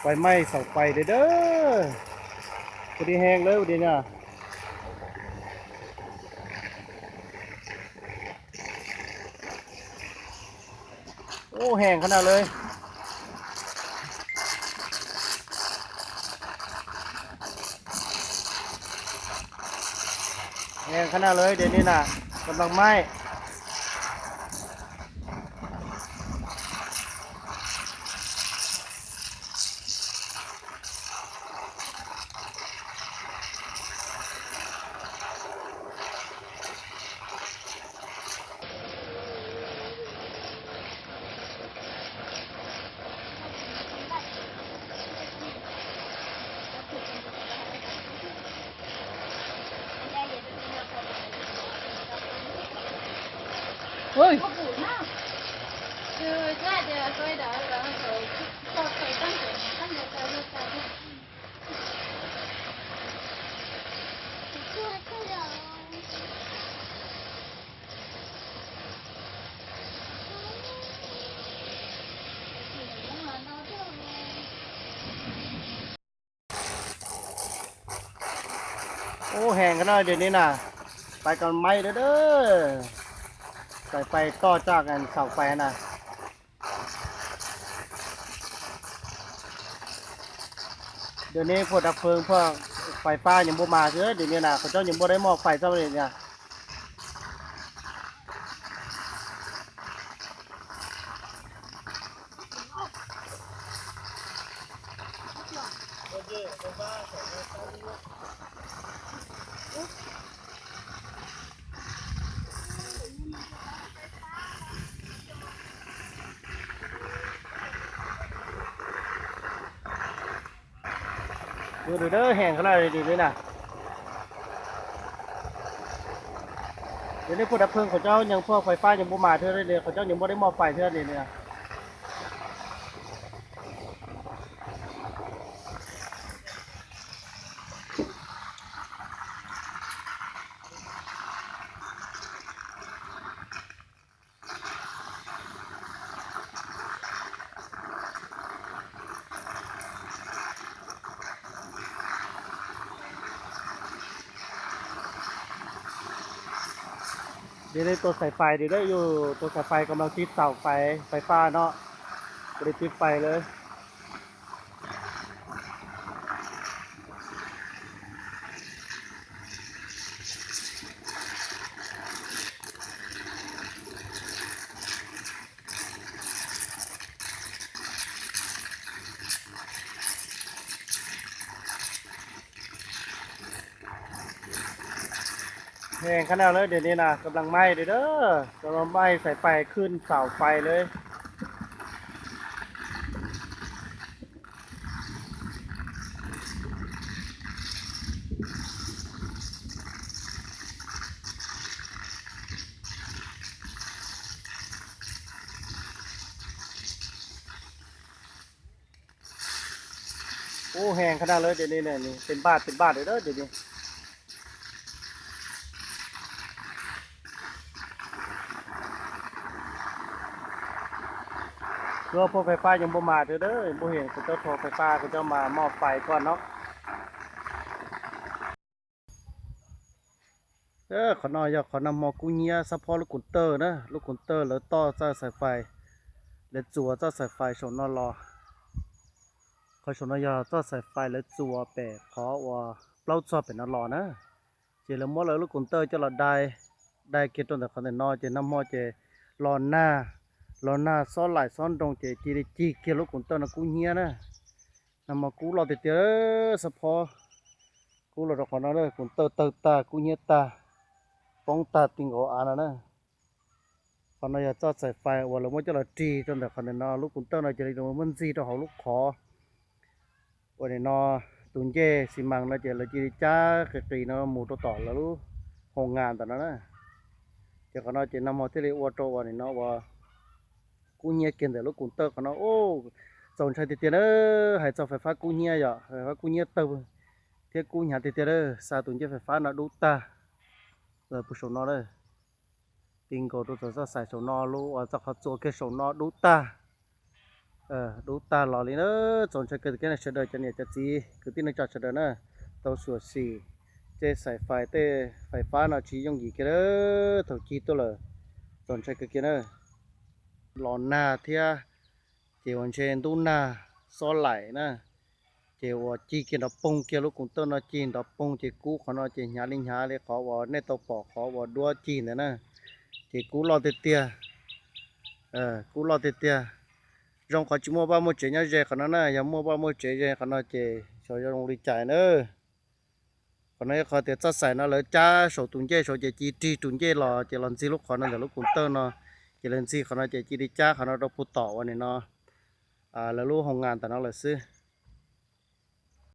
ไฟไหม้เสาไฟเด้อพอดีแห้งเลยพอดีเนี่ยโอ้แห้งขนาดเลยแห้งขนาดเลยเดี๋ยวนี้น่ะกำลังไหม้เฮ้ย Ừ, ra thì tôi đã rồi tôi phải tăng được cáiโอ้แห้งขนาดเดี๋ยวนี้น่ะไปกันไหม้เด้อใส่ไฟต่อจากกันเสาไฟน่ะเดี๋ยวนี้พวกดับเพลิงพวกไฟฟ้ายังบ่มาเด้อเดี๋ยวนี้น่ะเขาเจ้ายังบ่ได้มอบไฟเจ้าเลยเนี่ยเด้อแห้งขนาดเดี๋ยวนี้น่ะเดี๋ยวนี้พวกดับเพลิงเขาเจ้ายังพวกไฟฟ้ายังบ่มาเท่าเลยเขาเจ้ายังบ่ได้มอบไฟเท่าเลยเนี่ยเดี๋ยวนี้ตัวสายไฟเดี๋ยวได้อยู่ตัวสายไฟกำลังติดเสาไฟฟ้าเนาะบ่ได้ติดไฟเลยแห้งขนาดเลยเดี๋ยวนี้น่ะกำลังไหม้เด้อกำลังไหม้สายไฟขึ้นเสาไฟเลยโอ้แห้งขนาดเลยเดี๋ยวนี้เนี่ยนี่เป็นบาทเลยเด้อเดี๋ยวนี้เพื่อพวกไฟฟ้ายังบ่มาเด้อบ่เห็นเขาเจ้าโทรไฟฟ้าเขาเจ้ามามอบไฟก่อนเนาะขอน้อยอยากขอนำมอกุเนียซัพพอร์ตลูกกุนเตอร์นะลูกกุนเตอร์แล้วต่อเจ้าสายไฟแล้วจัวเจ้าสายไฟชนนอรอคอยชนนอยาเจ้าสายไฟแล้วจัวแปะขอว่าเปล่าจอเป็นนอรอนะเจแล้วมอเลยลูกกุนเตอร์เจ้าเราได้เกตต้นแต่คนแต่นอเจน้ำมอเจรอหน้าซ้อนหลายซ้อนตรงเจจีได้จีเกลูกกุนเตอร์นะกุเนียนะนำมากูรอเต๋อซัพพอร์ตกูรอขอนอเลยกุนเตอร์ตากุเนียตาป้องตาติงโออานะนะคอนอยากจอดสายไฟว่าเราไม่จะเราจีจนแต่คนนอลูกกุนเตอร์เราจะได้ดูมันจีต่อเขาลูกขอวันนี้นอตุนเจสิมังเราจะเราจีจ้าเกตีนอหมูตัวต่อแล้วลูกโรงงานตอนนั้นนะจะคนนอจะนำมาที่เรียกว่าโตวันนี้นอว่ากูเงียกินแต่ลูกกุนเตอร์คนนอโอ้สนใจติดเด้อให้จอไฟฟ้ากูเงียอย่าไฟฟ้ากูเงียเติมเที่ยกูหาติดเด้อซาตุนเจไฟฟ้าเนาะดูตาเลยผู้ชมนอเลยtình cờ tôi sẽ xài sổ no luôn và chắc họ做cái sổ no đủ ta đủ ta lò lên nữa chọn cho cái này sẽ đợi cho này cho gì cứ tin nó cho sẽ đợi nữa tàu sửa xì chế sải phải phá nó chỉ dùng gì cái đó thầu chi tôi là chọn cho cái nữa lò na thia chỉ hoàn trên đủ na xó lại nè chỉว่าchi cái đó bông kia lúc cũng tôi nó chi đó bông chỉ cúเขาnó chỉ nhá linh nháเลยเขาว่าในตัวปอกเขาว่าดัวจีนนะchỉ cú lo tiệt tiệt cú lo tiệt tiệt rong khó chỉ mua bao mua chế nhau dễ khả năng này giờ mua bao mua chế dễ khả năng chế cho rong đi chạy nữa còn này khó tiệt sát sải nó lấy cha số tuần chế số chế chi tri tuần chế lò chế lần gì lúc khả năng giờ lúc cũng tơ nó chế lần gì khả năng chế chi đi cha khả năng đâu phụ tỏวันนี้nó là lúc hồng ngànแต่nó là xứ